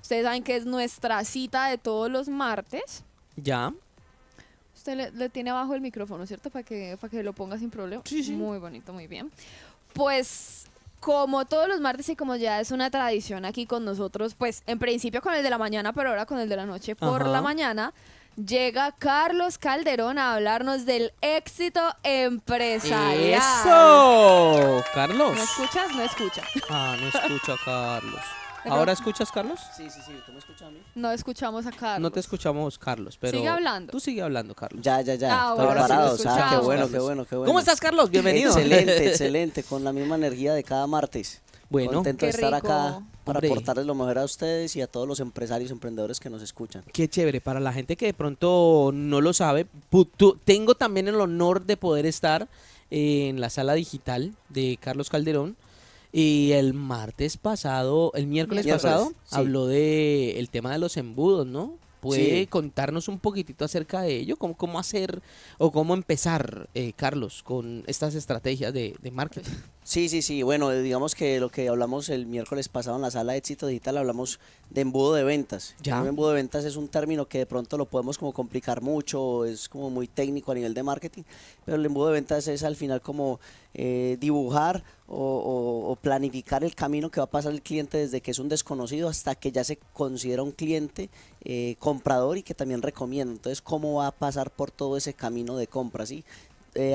Ustedes saben que es nuestra cita de todos los martes. Ya. Usted le tiene abajo el micrófono, ¿cierto? Para que lo ponga sin problema. Sí, sí. Muy bonito, muy bien. Pues como todos los martes y como ya es una tradición aquí con nosotros, pues en principio con el de la mañana, pero ahora con el de la noche por Ajá. la mañana, llega Carlos Calderón a hablarnos del éxito empresarial. ¡Eso! Carlos. ¿No escuchas? No escucha. Ah, no escucho a Carlos. ¿Ahora escuchas, Carlos? Sí, ¿tú me escuchas a mí? No escuchamos a Carlos. No te escuchamos, Carlos, pero... Sigue hablando. Tú sigue hablando, Carlos. Ya. Ah, bueno, Preparados. sí lo Qué escuchamos. bueno, Carlos. qué bueno. ¿Cómo estás, Carlos? Bienvenido. Excelente, con la misma energía de cada martes. Bueno, Contento de Qué estar rico. acá para Hombre. aportarles lo mejor a ustedes y a todos los empresarios, emprendedores que nos escuchan. qué chévere. Para la gente que de pronto no lo sabe, tengo también el honor de poder estar en la sala digital de Carlos Calderón. Y el miércoles pasado, sí. habló de el tema de los embudos, ¿no? ¿Puede Sí. contarnos un poquitito acerca de ello? ¿Cómo hacer o cómo empezar, Carlos, con estas estrategias de marketing? Sí, bueno, digamos que lo que hablamos el miércoles pasado en la sala de éxito digital, hablamos de embudo de ventas. Ya. Un embudo de ventas es un término que de pronto lo podemos como complicar mucho, es como muy técnico a nivel de marketing, pero el embudo de ventas es al final como dibujar o planificar el camino que va a pasar el cliente desde que es un desconocido hasta que ya se considera un cliente comprador y que también recomienda. Entonces, ¿cómo va a pasar por todo ese camino de compra, sí?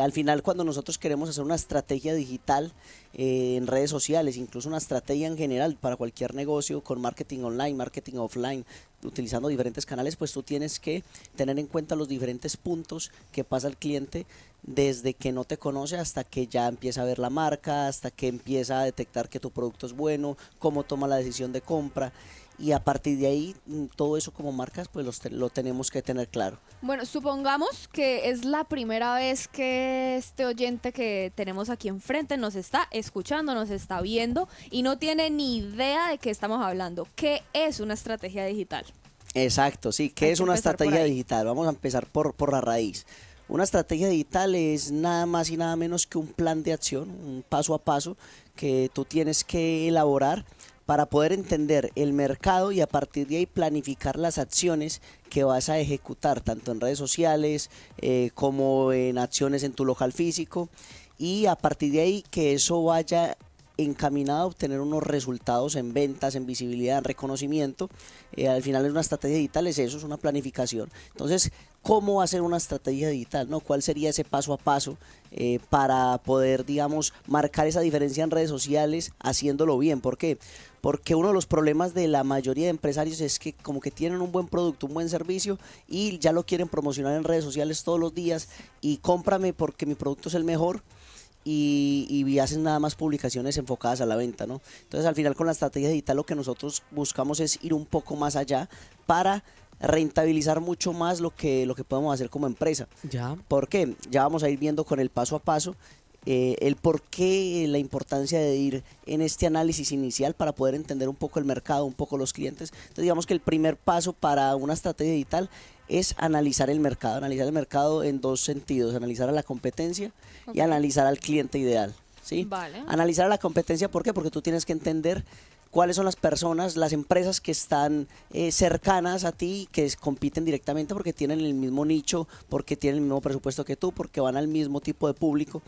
Al final, cuando nosotros queremos hacer una estrategia digital en redes sociales, incluso una estrategia en general para cualquier negocio con marketing online, marketing offline, utilizando diferentes canales, pues tú tienes que tener en cuenta los diferentes puntos que pasa el cliente desde que no te conoce hasta que ya empieza a ver la marca, hasta que empieza a detectar que tu producto es bueno, cómo toma la decisión de compra. Y a partir de ahí, todo eso como marcas, pues lo tenemos que tener claro. Bueno, supongamos que es la primera vez que este oyente que tenemos aquí enfrente nos está escuchando, nos está viendo y no tiene ni idea de qué estamos hablando. ¿Qué es una estrategia digital? Exacto, sí. Hay ¿Qué que es una empezar por estrategia ahí. digital? Vamos a empezar por la raíz. Una estrategia digital es nada más y nada menos que un plan de acción, un paso a paso que tú tienes que elaborar para poder entender el mercado y a partir de ahí planificar las acciones que vas a ejecutar tanto en redes sociales como en acciones en tu local físico y a partir de ahí que eso vaya encaminado a obtener unos resultados en ventas, en visibilidad, en reconocimiento. Al final es una estrategia digital, es eso, es una planificación. Entonces, ¿cómo hacer una estrategia digital? ¿No? ¿Cuál sería ese paso a paso para poder, digamos, marcar esa diferencia en redes sociales haciéndolo bien? ¿Por qué? Porque uno de los problemas de la mayoría de empresarios es que como que tienen un buen producto, un buen servicio y ya lo quieren promocionar en redes sociales todos los días y cómprame porque mi producto es el mejor. Y hacen nada más publicaciones enfocadas a la venta, ¿no? Entonces al final con la estrategia digital lo que nosotros buscamos es ir un poco más allá para rentabilizar mucho más lo que podemos hacer como empresa. Ya. ¿Por qué? Ya vamos a ir viendo con el paso a paso el por qué, la importancia de ir en este análisis inicial para poder entender un poco el mercado, un poco los clientes. Entonces digamos que el primer paso para una estrategia digital es analizar el mercado en dos sentidos, analizar a la competencia y Ok. analizar al cliente ideal, ¿sí? Vale. Analizar a la competencia, ¿por qué? Porque tú tienes que entender cuáles son las personas, las empresas que están cercanas a ti, que compiten directamente porque tienen el mismo nicho, porque tienen el mismo presupuesto que tú, porque van al mismo tipo de público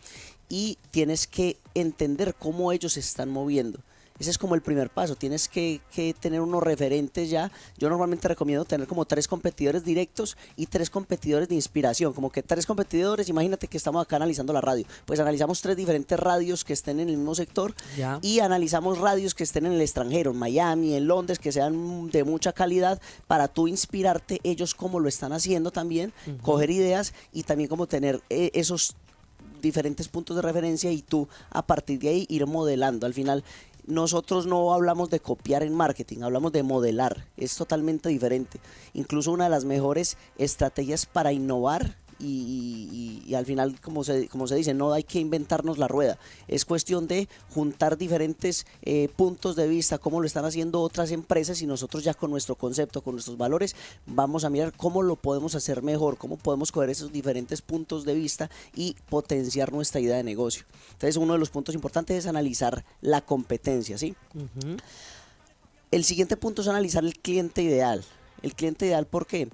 y tienes que entender cómo ellos se están moviendo. Ese es como el primer paso, tienes que tener unos referentes ya. Yo normalmente recomiendo tener como 3 competidores directos y 3 competidores de inspiración, como que 3 competidores, imagínate que estamos acá analizando la radio, pues analizamos 3 diferentes radios que estén en el mismo sector Ya. y analizamos radios que estén en el extranjero, en Miami, en Londres, que sean de mucha calidad para tú inspirarte ellos cómo lo están haciendo también, coger ideas y también como tener esos diferentes puntos de referencia y tú a partir de ahí ir modelando. Al final nosotros no hablamos de copiar en marketing, hablamos de modelar, es totalmente diferente. Incluso una de las mejores estrategias para innovar y al final, como se dice, no hay que inventarnos la rueda, es cuestión de juntar diferentes puntos de vista, cómo lo están haciendo otras empresas y nosotros ya con nuestro concepto, con nuestros valores, vamos a mirar cómo lo podemos hacer mejor, cómo podemos coger esos diferentes puntos de vista y potenciar nuestra idea de negocio. Entonces uno de los puntos importantes es analizar la competencia, ¿sí? Ujú. El siguiente punto es analizar el cliente ideal. El cliente ideal, ¿por qué?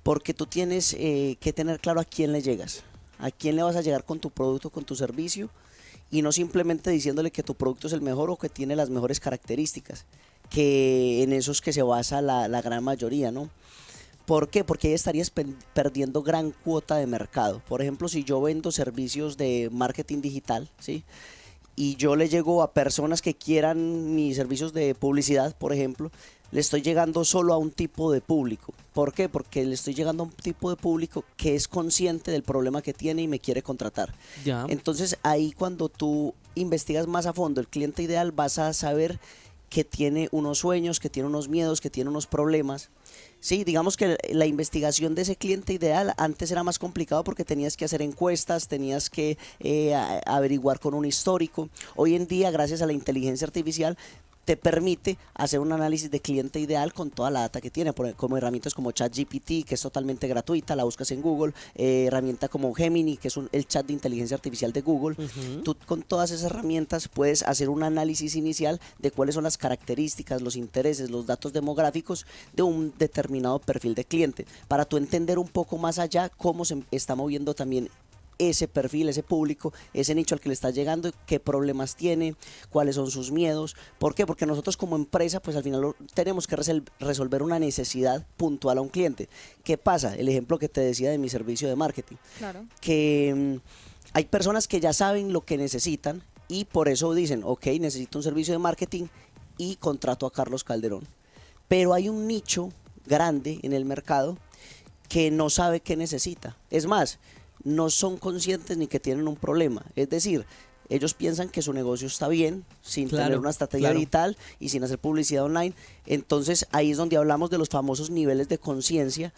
Porque tú tienes que tener claro a quién le llegas, a quién le vas a llegar con tu producto, con tu servicio, y no simplemente diciéndole que tu producto es el mejor o que tiene las mejores características, que en eso es que se basa la gran mayoría, ¿no? ¿Por qué? Porque ahí estarías perdiendo gran cuota de mercado. Por ejemplo, si yo vendo servicios de marketing digital, ¿sí? Y yo le llego a personas que quieran mis servicios de publicidad, por ejemplo, le estoy llegando solo a un tipo de público. ¿Por qué? Porque le estoy llegando a un tipo de público que es consciente del problema que tiene y me quiere contratar. Ya. Entonces ahí cuando tú investigas más a fondo el cliente ideal vas a saber que tiene unos sueños, que tiene unos miedos, que tiene unos problemas. Sí, digamos que la investigación de ese cliente ideal antes era más complicado porque tenías que hacer encuestas, tenías que averiguar con un histórico. Hoy en día, gracias a la inteligencia artificial, te permite hacer un análisis de cliente ideal con toda la data que tiene, como herramientas como ChatGPT, que es totalmente gratuita, la buscas en Google, herramienta como Gemini, que es el chat de inteligencia artificial de Google. Tú con todas esas herramientas puedes hacer un análisis inicial de cuáles son las características, los intereses, los datos demográficos de un determinado perfil de cliente, para tú entender un poco más allá cómo se está moviendo también ese perfil, ese público, ese nicho al que le está llegando, qué problemas tiene, cuáles son sus miedos. ¿Por qué? Porque nosotros como empresa, pues al final tenemos que resolver una necesidad puntual a un cliente. ¿Qué pasa? El ejemplo que te decía de mi servicio de marketing. Claro. Que hay personas que ya saben lo que necesitan y por eso dicen, ok, necesito un servicio de marketing y contrato a Carlos Calderón. Pero hay un nicho grande en el mercado que no sabe qué necesita. Es más, no son conscientes ni que tienen un problema. Es decir, ellos piensan que su negocio está bien, sin tener una estrategia digital y sin hacer publicidad online. Entonces ahí es donde hablamos de los famosos niveles de conciencia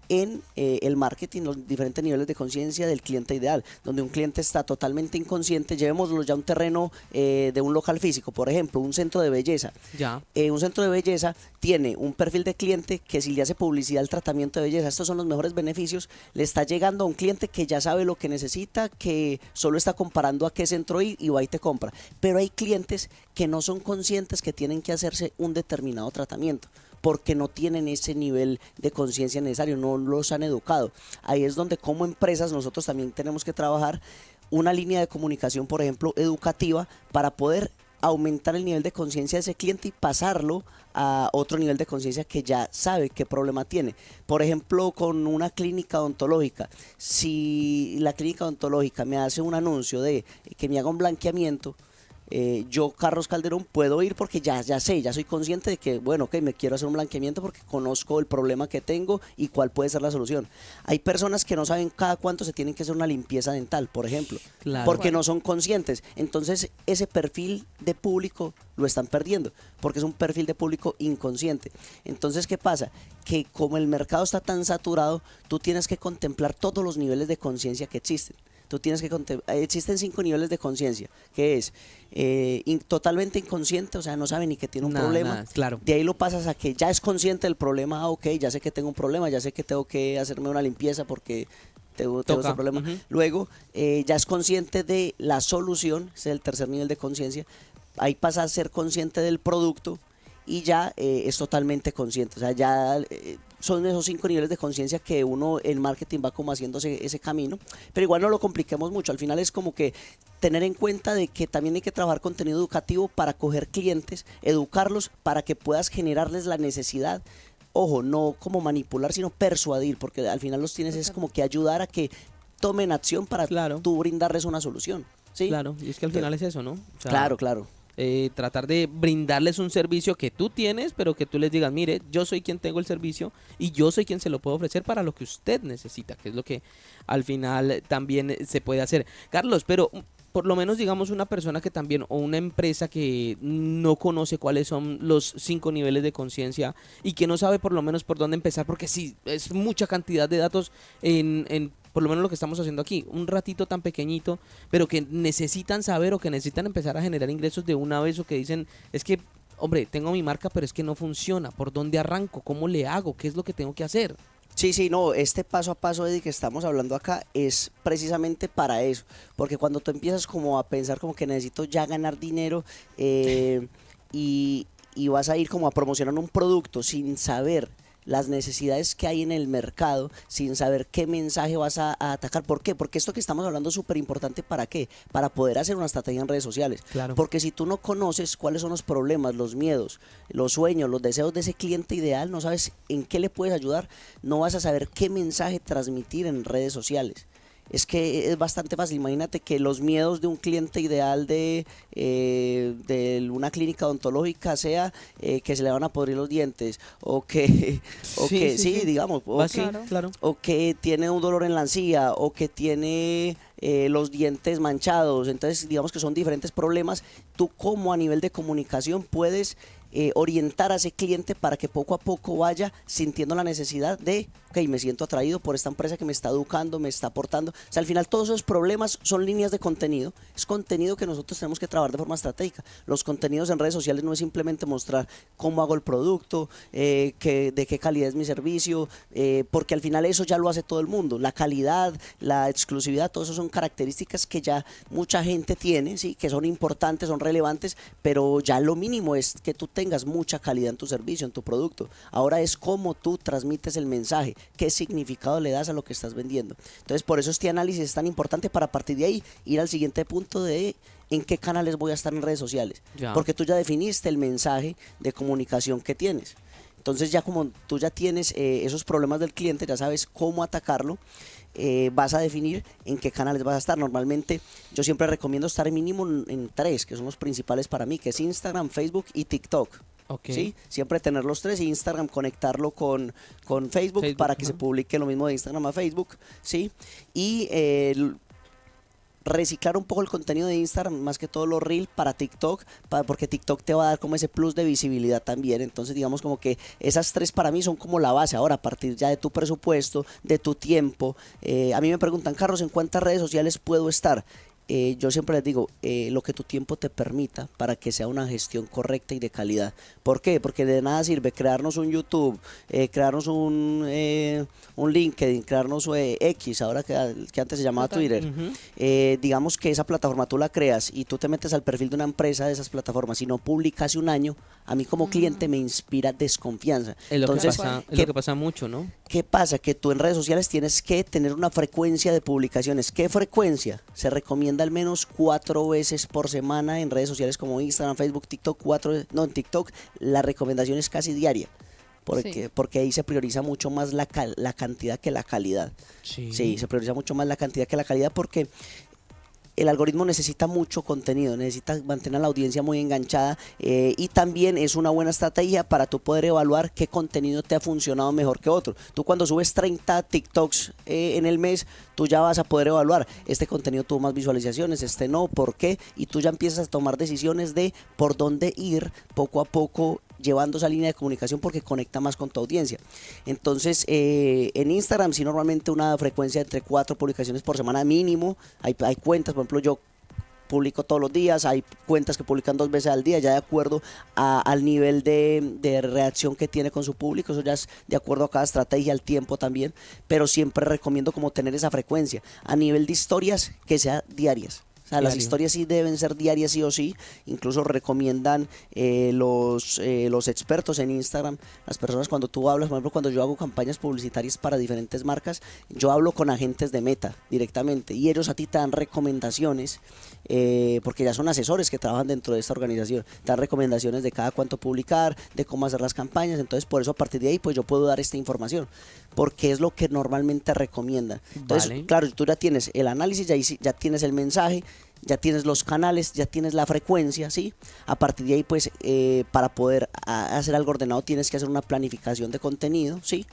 en el marketing, los diferentes niveles de conciencia del cliente ideal, donde un cliente está totalmente inconsciente. Llevémoslo ya a un terreno de un local físico, por ejemplo, un centro de belleza. Ya. Un centro de belleza tiene un perfil de cliente que si le hace publicidad al tratamiento de belleza, estos son los mejores beneficios, le está llegando a un cliente que ya sabe lo que necesita, que solo está comparando a qué centro ir y va y te compra. Pero hay clientes que no son conscientes que tienen que hacerse un determinado tratamiento, porque no tienen ese nivel de conciencia necesario, no los han educado. Ahí es donde como empresas nosotros también tenemos que trabajar una línea de comunicación, por ejemplo, educativa, para poder aumentar el nivel de conciencia de ese cliente y pasarlo a otro nivel de conciencia que ya sabe qué problema tiene. Por ejemplo, con una clínica odontológica, si la clínica odontológica me hace un anuncio de que me haga un blanqueamiento, yo, Carlos Calderón, puedo ir porque ya sé, ya soy consciente de que, bueno, ok, me quiero hacer un blanqueamiento porque conozco el problema que tengo y cuál puede ser la solución. Hay personas que no saben cada cuánto se tienen que hacer una limpieza dental, por ejemplo, porque no son conscientes. Entonces, ese perfil de público lo están perdiendo, porque es un perfil de público inconsciente. Entonces, ¿qué pasa? Que como el mercado está tan saturado, tú tienes que contemplar todos los niveles de conciencia que existen. Tú tienes que existen 5 niveles de conciencia, que es totalmente inconsciente, o sea, no sabe ni que tiene un problema. Claro. De ahí lo pasas a que ya es consciente del problema, ok, ya sé que tengo un problema, ya sé que tengo que hacerme una limpieza porque tengo este problema. Luego, ya es consciente de la solución, ese es el tercer nivel de conciencia. Ahí pasa a ser consciente del producto y ya es totalmente consciente, o sea, ya son esos 5 niveles de conciencia que uno en marketing va como haciéndose ese camino, pero igual no lo compliquemos mucho. Al final es como que tener en cuenta de que también hay que trabajar contenido educativo para coger clientes, educarlos para que puedas generarles la necesidad. Ojo, no como manipular, sino persuadir, porque al final los tienes es como que ayudar a que tomen acción para tú brindarles una solución. ¿Sí? Claro, y es que al final es eso, ¿no? O sea, claro. Tratar de brindarles un servicio que tú tienes, pero que tú les digas, mire, yo soy quien tengo el servicio y yo soy quien se lo puedo ofrecer para lo que usted necesita, que es lo que al final también se puede hacer. Carlos, pero por lo menos digamos una persona que también, o una empresa que no conoce cuáles son los 5 niveles de conciencia y que no sabe por lo menos por dónde empezar, porque sí, es mucha cantidad de datos en por lo menos lo que estamos haciendo aquí, un ratito tan pequeñito, pero que necesitan saber o que necesitan empezar a generar ingresos de una vez, o que dicen, es que, hombre, tengo mi marca, pero es que no funciona, ¿por dónde arranco? ¿Cómo le hago? ¿Qué es lo que tengo que hacer? Sí, no, este paso a paso, Eddie, que estamos hablando acá es precisamente para eso, porque cuando tú empiezas como a pensar como que necesito ya ganar dinero y y vas a ir como a promocionar un producto sin saber las necesidades que hay en el mercado, sin saber qué mensaje vas a atacar. ¿Por qué? Porque esto que estamos hablando es súper importante. ¿Para qué? Para poder hacer una estrategia en redes sociales. Claro. Porque si tú no conoces cuáles son los problemas, los miedos, los sueños, los deseos de ese cliente ideal, no sabes en qué le puedes ayudar, no vas a saber qué mensaje transmitir en redes sociales. Es que es bastante fácil. Imagínate que los miedos de un cliente ideal de una clínica odontológica sea que se le van a podrir los dientes, o que, sí, digamos, Claro. o que tiene un dolor en la encía, o que tiene los dientes manchados. Entonces, digamos que son diferentes problemas. Tú, como a nivel de comunicación, puedes orientar a ese cliente para que poco a poco vaya sintiendo la necesidad de, ok, me siento atraído por esta empresa que me está educando, me está aportando. O sea, al final todos esos problemas son líneas de contenido, es contenido que nosotros tenemos que trabajar de forma estratégica. Los contenidos en redes sociales no es simplemente mostrar cómo hago el producto, de qué calidad es mi servicio, porque al final eso ya lo hace todo el mundo. La calidad, la exclusividad, todo eso son características que ya mucha gente tiene, ¿sí? Que son importantes, son relevantes, pero ya lo mínimo es que tú tengas mucha calidad en tu servicio, en tu producto. Ahora es cómo tú transmites el mensaje, qué significado le das a lo que estás vendiendo. Entonces, por eso este análisis es tan importante, para partir de ahí ir al siguiente punto de en qué canales voy a estar en redes sociales. Ya. Porque tú ya definiste el mensaje de comunicación que tienes. Entonces, ya como tú ya tienes esos problemas del cliente, ya sabes cómo atacarlo, vas a definir en qué canales vas a estar. Normalmente yo siempre recomiendo estar mínimo en 3, que son los principales para mí, que es Instagram, Facebook y TikTok. Okay. ¿Sí? Siempre tener los 3, Instagram conectarlo con Facebook, para que se publique lo mismo de Instagram a Facebook, ¿sí? Y reciclar un poco el contenido de Instagram, más que todo los Reel, para TikTok, porque TikTok te va a dar como ese plus de visibilidad también. Entonces, digamos como que esas 3 para mí son como la base. Ahora, a partir ya de tu presupuesto, de tu tiempo, a mí me preguntan, Carlos, ¿en cuántas redes sociales puedo estar? Yo siempre les digo, lo que tu tiempo te permita, para que sea una gestión correcta y de calidad. ¿Por qué? Porque de nada sirve crearnos un YouTube, crearnos un LinkedIn, crearnos X, ahora que antes se llamaba Twitter. Digamos que esa plataforma tú la creas y tú te metes al perfil de una empresa de esas plataformas y no publica hace un año, a mí como cliente me inspira desconfianza. Es lo Entonces, que pasa mucho, ¿no? ¿qué pasa? Que tú en redes sociales tienes que tener una frecuencia de publicaciones. ¿Qué frecuencia? Se recomienda al menos 4 veces por semana en redes sociales como Instagram, Facebook, TikTok. En TikTok la recomendación es casi diaria. Porque ahí se prioriza mucho más la cantidad que la calidad. Sí, se prioriza mucho más la cantidad que la calidad, porque el algoritmo necesita mucho contenido, necesita mantener a la audiencia muy enganchada, y también es una buena estrategia para tú poder evaluar qué contenido te ha funcionado mejor que otro. Tú, cuando subes 30 TikToks en el mes, tú ya vas a poder evaluar, este contenido tuvo más visualizaciones, este no, ¿por qué? Y tú ya empiezas a tomar decisiones de por dónde ir poco a poco, llevando esa línea de comunicación, porque conecta más con tu audiencia. Entonces, en Instagram sí, normalmente una frecuencia entre 4 publicaciones por semana mínimo. Hay cuentas, por ejemplo, yo publico todos los días, hay cuentas que publican 2 veces al día, ya de acuerdo al nivel de reacción que tiene con su público. Eso ya es de acuerdo a cada estrategia, al tiempo también, pero siempre recomiendo como tener esa frecuencia. A nivel de historias, que sea diarias. O sea, las historias sí deben ser diarias, sí o sí. Incluso recomiendan los expertos en Instagram, las personas, cuando tú hablas, por ejemplo, cuando yo hago campañas publicitarias para diferentes marcas, yo hablo con agentes de Meta directamente, y ellos a ti te dan recomendaciones, porque ya son asesores que trabajan dentro de esta organización, te dan recomendaciones de cada cuánto publicar, de cómo hacer las campañas. Entonces, por eso, a partir de ahí, pues yo puedo dar esta información, porque es lo que normalmente recomiendan. Entonces, claro, tú ya tienes el análisis, ya tienes el mensaje, ya tienes los canales, ya tienes la frecuencia, ¿sí? A partir de ahí, pues, para poder hacer algo ordenado, tienes que hacer una planificación de contenido, ¿sí?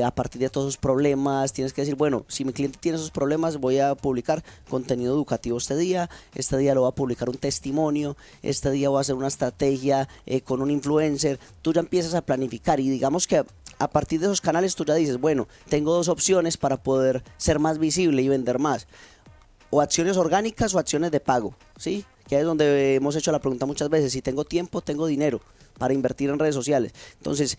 A partir de todos esos problemas, tienes que decir, bueno, si mi cliente tiene esos problemas, voy a publicar contenido educativo este día lo voy a publicar un testimonio, este día voy a hacer una estrategia con un influencer. Tú ya empiezas a planificar, y digamos que a partir de esos canales tú ya dices, bueno, tengo 2 opciones para poder ser más visible y vender más: o acciones orgánicas o acciones de pago, ¿sí? Que es donde hemos hecho la pregunta muchas veces: si tengo tiempo, tengo dinero. para invertir en redes sociales. Entonces,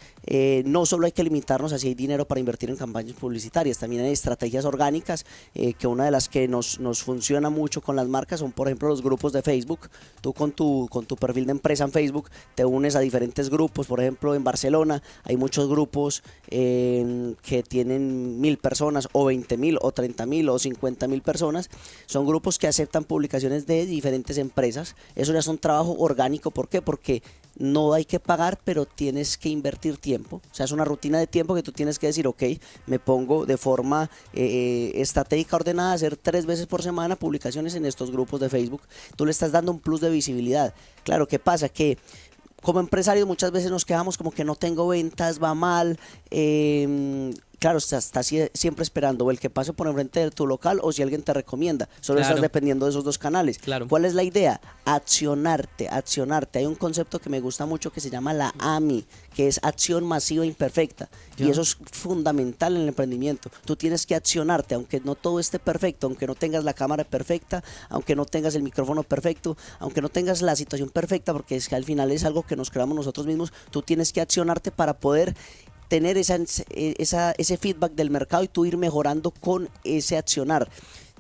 no solo hay que limitarnos a si hay dinero para invertir en campañas publicitarias, también hay estrategias orgánicas, que una de las que nos funciona mucho con las marcas son, por ejemplo, los grupos de Facebook. Tú con tu perfil de empresa en Facebook te unes a diferentes grupos. Por ejemplo, en Barcelona hay muchos grupos que tienen 1000 personas o 20.000 o 30.000 o 50.000 personas. Son grupos que aceptan publicaciones de diferentes empresas. Eso ya es un trabajo orgánico. ¿Por qué? Porque no hay que pagar, pero tienes que invertir tiempo. O sea, es una rutina de tiempo que tú tienes que decir, ok, me pongo de forma estratégica, ordenada, a hacer 3 veces por semana publicaciones en estos grupos de Facebook. Tú le estás dando un plus de visibilidad. Claro, ¿qué pasa? Que como empresarios muchas veces nos quejamos como que no tengo ventas, va mal. Claro, estás siempre esperando o el que pase por enfrente de tu local o si alguien te recomienda. Solo Claro. estás dependiendo de esos dos canales. Claro. ¿Cuál es la idea? Accionarte. Hay un concepto que me gusta mucho que se llama la AMI, que es acción masiva imperfecta. Ya. Y eso es fundamental en el emprendimiento. Tú tienes que accionarte, aunque no todo esté perfecto, aunque no tengas la cámara perfecta, aunque no tengas el micrófono perfecto, aunque no tengas la situación perfecta, porque es que al final es algo que nos creamos nosotros mismos. Tú tienes que accionarte para poder tener ese feedback del mercado y tú ir mejorando con ese accionar.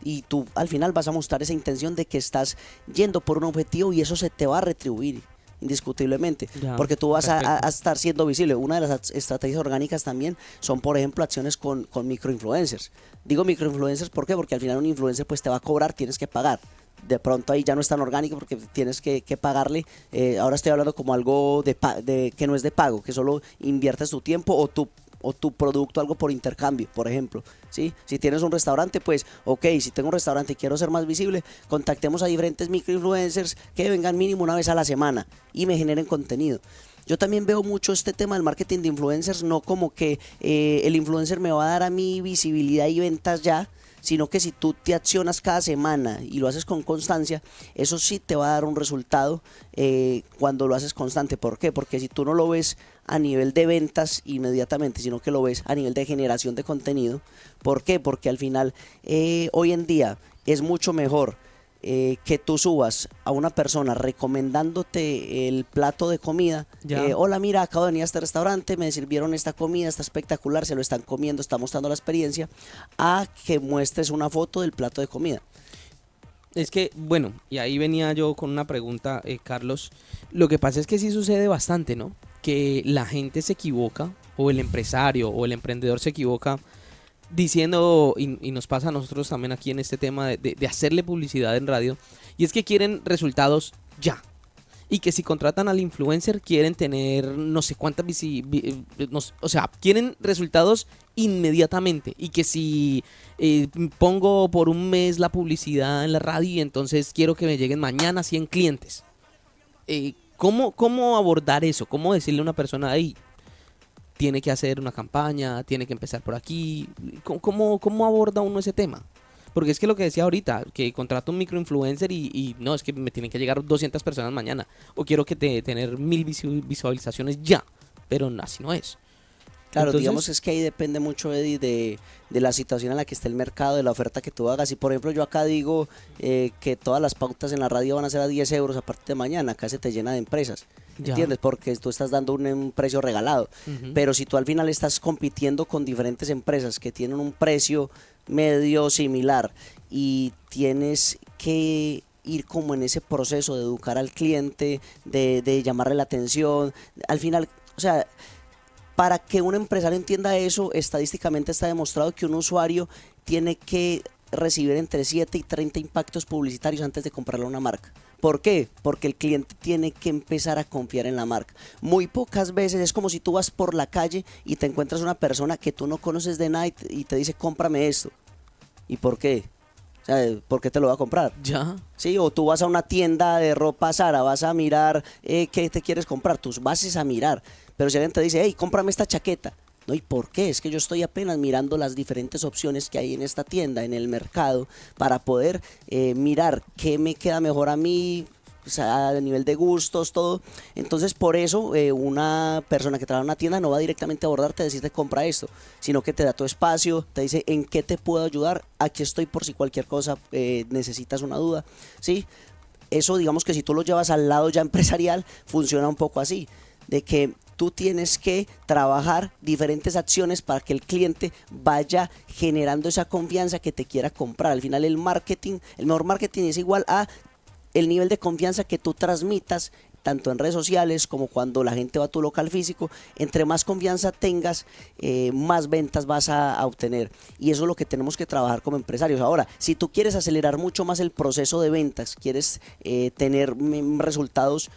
Y tú al final vas a mostrar esa intención de que estás yendo por un objetivo y eso se te va a retribuir indiscutiblemente, Ya, porque tú vas a perfecto. estar siendo visible. Una de las estrategias orgánicas también son, por ejemplo, acciones con microinfluencers. Digo microinfluencers, ¿por qué? Porque al final un influencer pues te va a cobrar, tienes que pagar. De pronto ahí ya no es tan orgánico porque tienes que pagarle. Ahora estoy hablando como algo que no es de pago, que solo inviertes tu tiempo o tu producto, algo por intercambio, por ejemplo, ¿sí? Si tienes un restaurante, pues, ok, si tengo un restaurante y quiero ser más visible, contactemos a diferentes microinfluencers que vengan mínimo una vez a la semana y me generen contenido. Yo también veo mucho este tema del marketing de influencers, no como que el influencer me va a dar a mí visibilidad y ventas ya, sino que si tú te accionas cada semana y lo haces con constancia, eso sí te va a dar un resultado cuando lo haces constante. ¿Por qué? Porque si tú no lo ves a nivel de ventas inmediatamente, sino que lo ves a nivel de generación de contenido. ¿Por qué? Porque al final hoy en día es mucho mejor que tú subas a una persona recomendándote el plato de comida. Ya. Hola, mira, acabo de venir a este restaurante, me sirvieron esta comida, está espectacular, se lo están comiendo, está mostrando la experiencia, a que muestres una foto del plato de comida. Es que, bueno, y ahí venía yo con una pregunta, Carlos. Lo que pasa es que sí sucede bastante, ¿no? Que la gente se equivoca, o el empresario o el emprendedor se equivoca diciendo, y nos pasa a nosotros también aquí en este tema de hacerle publicidad en radio, y es que quieren resultados ya. Y que si contratan al influencer quieren tener no sé cuántas o sea, quieren resultados inmediatamente. Y que si pongo por un mes la publicidad en la radio y entonces quiero que me lleguen mañana 100 clientes. ¿Cómo abordar eso? ¿Cómo decirle a una persona ahí? Tiene que hacer una campaña, tiene que empezar por aquí. ¿Cómo aborda uno ese tema? Porque es que lo que decía ahorita, que contrato un microinfluencer y no, es que me tienen que llegar 200 personas mañana. O quiero que tener 1000 visualizaciones ya. Pero así no es. Claro, Entonces, digamos es que ahí depende mucho, Eddie, de la situación en la que esté el mercado, de la oferta que tú hagas. Y por ejemplo, yo acá digo que todas las pautas en la radio van a ser a 10 euros a partir de mañana. Acá se te llena de empresas, Ya. ¿entiendes? Porque tú estás dando un precio regalado. Ujú. Pero si tú al final estás compitiendo con diferentes empresas que tienen un precio medio similar y tienes que ir como en ese proceso de educar al cliente, de llamarle la atención, al final, o sea, para que un empresario entienda eso, estadísticamente está demostrado que un usuario tiene que recibir entre 7 y 30 impactos publicitarios antes de comprarle una marca. ¿Por qué? Porque el cliente tiene que empezar a confiar en la marca. Muy pocas veces es como si tú vas por la calle y te encuentras una persona que tú no conoces de nada y te dice, cómprame esto. ¿Y por qué? O sea, ¿por qué te lo va a comprar? Ya. Sí, o tú vas a una tienda de ropa Zara, vas a mirar qué te quieres comprar, tú vas a mirar. Pero si alguien te dice, hey, cómprame esta chaqueta. No, ¿y por qué? Es que yo estoy apenas mirando las diferentes opciones que hay en esta tienda, en el mercado, para poder mirar qué me queda mejor a mí, o sea, a nivel de gustos, todo. Entonces, por eso, una persona que trabaja en una tienda no va directamente a abordarte a decirte compra esto, sino que te da tu espacio, te dice en qué te puedo ayudar, aquí estoy por si cualquier cosa necesitas una duda, ¿sí? Eso, digamos que si tú lo llevas al lado ya empresarial, funciona un poco así. de que tú tienes que trabajar diferentes acciones para que el cliente vaya generando esa confianza que te quiera comprar. Al final el mejor marketing es igual a el nivel de confianza que tú transmitas tanto en redes sociales como cuando la gente va a tu local físico. Entre más confianza tengas, más ventas vas a obtener, y eso es lo que tenemos que trabajar como empresarios. Ahora, si tú quieres acelerar mucho más el proceso de ventas, quieres tener resultados,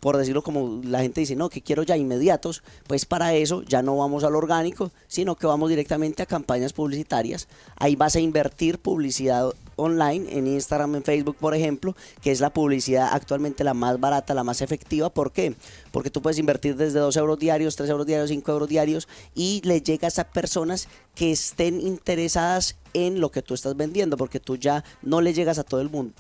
por decirlo como la gente dice, no, que quiero ya inmediatos, pues para eso ya no vamos al orgánico, sino que vamos directamente a campañas publicitarias. Ahí vas a invertir publicidad online, en Instagram, en Facebook, por ejemplo, que es la publicidad actualmente la más barata, la más efectiva. ¿Por qué? Porque tú puedes invertir desde 2 euros diarios, 3 euros diarios, 5 euros diarios, y le llegas a personas que estén interesadas en lo que tú estás vendiendo, porque tú ya no le llegas a todo el mundo.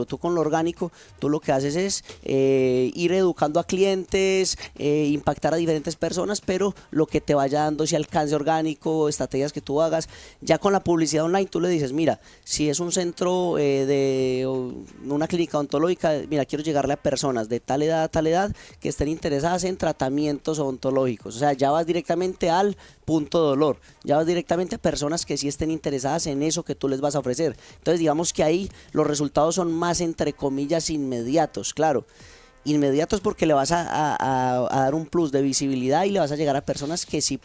Tú con lo orgánico, tú lo que haces es ir educando a clientes, impactar a diferentes personas, pero lo que te vaya dando ese alcance orgánico, estrategias que tú hagas. Ya con la publicidad online tú le dices, mira, si es un centro de una clínica odontológica, mira, quiero llegarle a personas de tal edad a tal edad que estén interesadas en tratamientos odontológicos. O sea, ya vas directamente al punto de dolor, ya vas directamente a personas que sí estén interesadas en eso que tú les vas a ofrecer. Entonces digamos que ahí los resultados son más, entre comillas, inmediatos. Claro, inmediatos porque le vas a dar un plus de visibilidad y le vas a llegar a personas que sí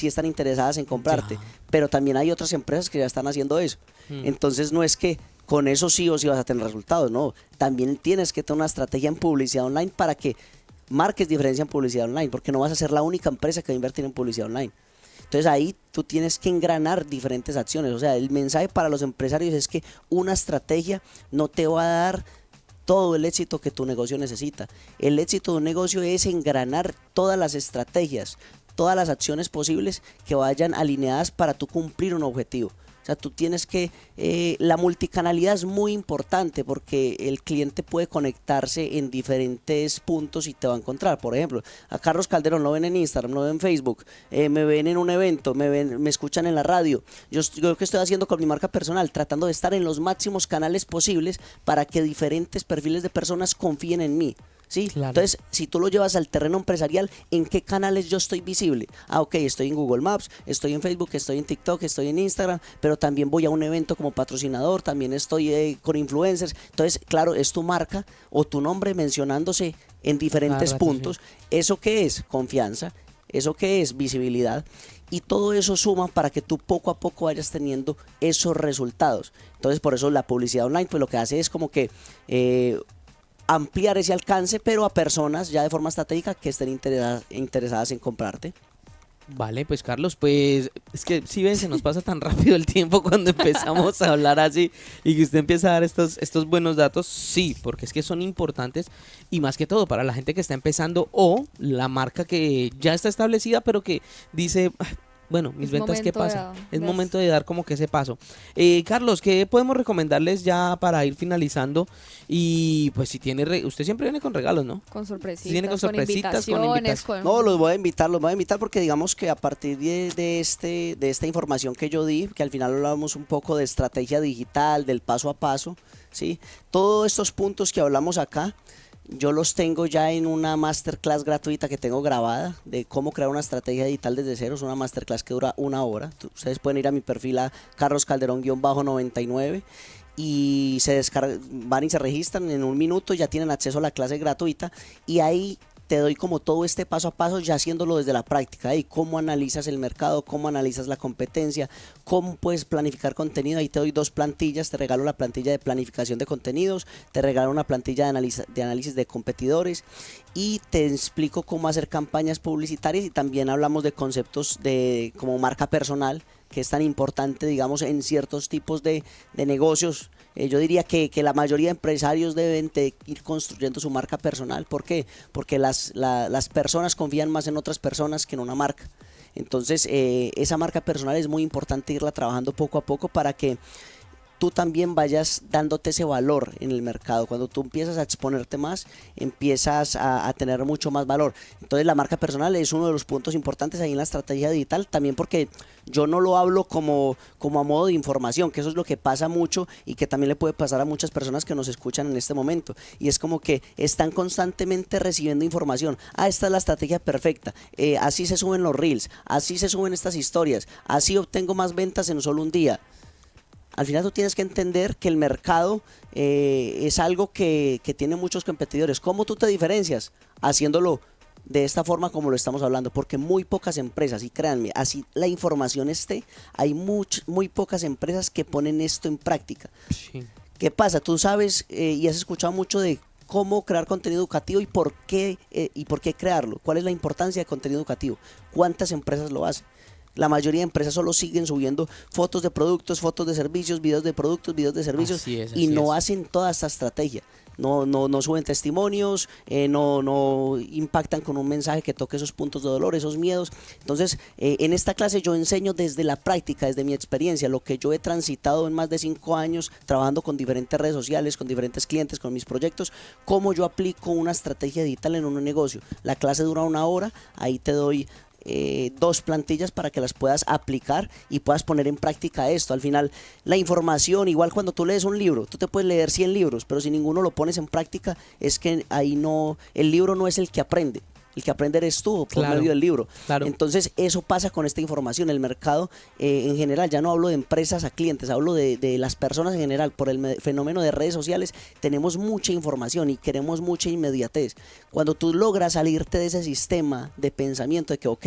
están interesadas en comprarte, pero también hay otras empresas que ya están haciendo eso. Entonces no es que con eso sí o sí vas a tener resultados, no, también tienes que tener una estrategia en publicidad online para que marques diferencia en publicidad online, porque no vas a ser la única empresa que va a invertir en publicidad online. Entonces ahí tú tienes que engranar diferentes acciones. O sea, el mensaje para los empresarios es que una estrategia no te va a dar todo el éxito que tu negocio necesita. El éxito de un negocio es engranar todas las estrategias, todas las acciones posibles que vayan alineadas para tú cumplir un objetivo. O sea, tú tienes que, la multicanalidad es muy importante porque el cliente puede conectarse en diferentes puntos y te va a encontrar. Por ejemplo, a Carlos Calderón lo ven en Instagram, lo ven en Facebook, me ven en un evento, me escuchan en la radio. Yo lo que estoy haciendo con mi marca personal, tratando de estar en los máximos canales posibles para que diferentes perfiles de personas confíen en mí. ¿Sí? Claro. Entonces, si tú lo llevas al terreno empresarial, ¿en qué canales yo estoy visible? Ok, estoy en Google Maps, estoy en Facebook, estoy en TikTok, estoy en Instagram, pero también voy a un evento como patrocinador, también estoy con influencers. Entonces, claro, es tu marca o tu nombre mencionándose en diferentes puntos. Sí. ¿Eso qué es? Confianza. ¿Eso qué es? Visibilidad. Y todo eso suma para que tú poco a poco vayas teniendo esos resultados. Entonces, por eso la publicidad online, pues lo que hace es como que ampliar ese alcance, pero a personas ya de forma estratégica que estén interesadas en comprarte. Vale, pues Carlos, pues es que si ven, se nos pasa tan rápido el tiempo cuando empezamos a hablar así y que usted empieza a dar estos buenos datos, sí, porque es que son importantes y más que todo para la gente que está empezando o la marca que ya está establecida pero que dice... Bueno, mis ventas, ¿qué pasa? Es momento de dar como que ese paso. Carlos, ¿qué podemos recomendarles ya para ir finalizando? Y pues si tiene, usted siempre viene con regalos, ¿no? Con sorpresitas, si viene con sorpresitas, con invitaciones. No, los voy a invitar porque digamos que a partir de esta información que yo di, que al final hablamos un poco de estrategia digital, del paso a paso, ¿sí? Todos estos puntos que hablamos acá, yo los tengo ya en una masterclass gratuita que tengo grabada de cómo crear una estrategia digital desde cero. Es una masterclass que dura 1 hora. Ustedes pueden ir a mi perfil a Carlos Calderón-99 y van y se registran en 1 minuto, ya tienen acceso a la clase gratuita y ahí te doy como todo este paso a paso ya haciéndolo desde la práctica. Y cómo analizas el mercado, cómo analizas la competencia, cómo puedes planificar contenido. Ahí te doy 2 plantillas, te regalo la plantilla de planificación de contenidos, te regalo una plantilla de análisis de competidores y te explico cómo hacer campañas publicitarias y también hablamos de conceptos de como marca personal, que es tan importante, digamos, en ciertos tipos de negocios. Yo diría que la mayoría de empresarios deben ir construyendo su marca personal. ¿Por qué? Porque las personas confían más en otras personas que en una marca. Entonces, esa marca personal es muy importante irla trabajando poco a poco para que tú también vayas dándote ese valor en el mercado. Cuando tú empiezas a exponerte más, empiezas a tener mucho más valor. Entonces la marca personal es uno de los puntos importantes ahí en la estrategia digital, también porque yo no lo hablo como a modo de información, que eso es lo que pasa mucho y que también le puede pasar a muchas personas que nos escuchan en este momento. Y es como que están constantemente recibiendo información. Esta es la estrategia perfecta. Así se suben los reels, así se suben estas historias, así obtengo más ventas en solo un día. Al final tú tienes que entender que el mercado es algo que tiene muchos competidores. ¿Cómo tú te diferencias? Haciéndolo de esta forma como lo estamos hablando, porque muy pocas empresas, y créanme, así la información esté, hay muy pocas empresas que ponen esto en práctica. Sí. ¿Qué pasa? Tú sabes y has escuchado mucho de cómo crear contenido educativo y por qué crearlo. ¿Cuál es la importancia de contenido educativo? ¿Cuántas empresas lo hacen? La mayoría de empresas solo siguen subiendo fotos de productos, fotos de servicios, videos de productos, videos de servicios y no hacen toda esta estrategia. No suben testimonios, no impactan con un mensaje que toque esos puntos de dolor, esos miedos. Entonces, en esta clase yo enseño desde la práctica, desde mi experiencia, lo que yo he transitado en más de 5 años trabajando con diferentes redes sociales, con diferentes clientes, con mis proyectos, cómo yo aplico una estrategia digital en un negocio. La clase dura 1 hora, ahí te doy 2 plantillas para que las puedas aplicar y puedas poner en práctica esto. Al final, la información, igual cuando tú lees un libro, tú te puedes leer 100 libros, pero si ninguno lo pones en práctica, es que ahí no, el libro no es el que aprende. El que aprende eres tú por medio del libro. Claro. Entonces eso pasa con esta información. El mercado en general, ya no hablo de empresas a clientes, hablo de las personas en general. Por el fenómeno de redes sociales tenemos mucha información y queremos mucha inmediatez. Cuando tú logras salirte de ese sistema de pensamiento de que ok,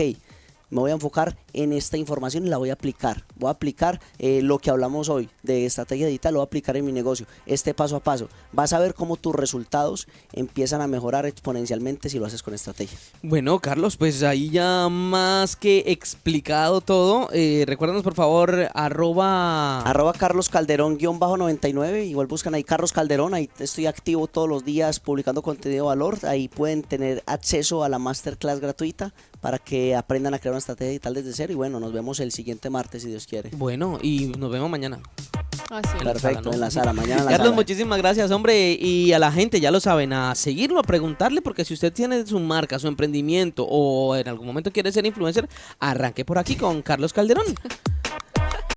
me voy a enfocar en esta información y la voy a aplicar. Voy a aplicar lo que hablamos hoy de estrategia digital, lo voy a aplicar en mi negocio, paso a paso. Vas a ver cómo tus resultados empiezan a mejorar exponencialmente si lo haces con estrategia. Bueno, Carlos, pues ahí ya más que explicado todo. Recuérdanos por favor, arroba Carlos Calderón _99. Igual buscan ahí Carlos Calderón, ahí estoy activo todos los días publicando contenido de valor. Ahí pueden tener acceso a la masterclass gratuita para que aprendan a crear una estrategia digital desde cero. Y bueno, nos vemos el siguiente martes si Dios quiere. Bueno, y nos vemos mañana. Así. Perfecto, en la sala, mañana en la Carlos, sala. muchísimas gracias, hombre, y a la gente, ya lo saben, a seguirlo, a preguntarle, porque si usted tiene su marca, su emprendimiento, o en algún momento quiere ser influencer, arranque por aquí con Carlos Calderón.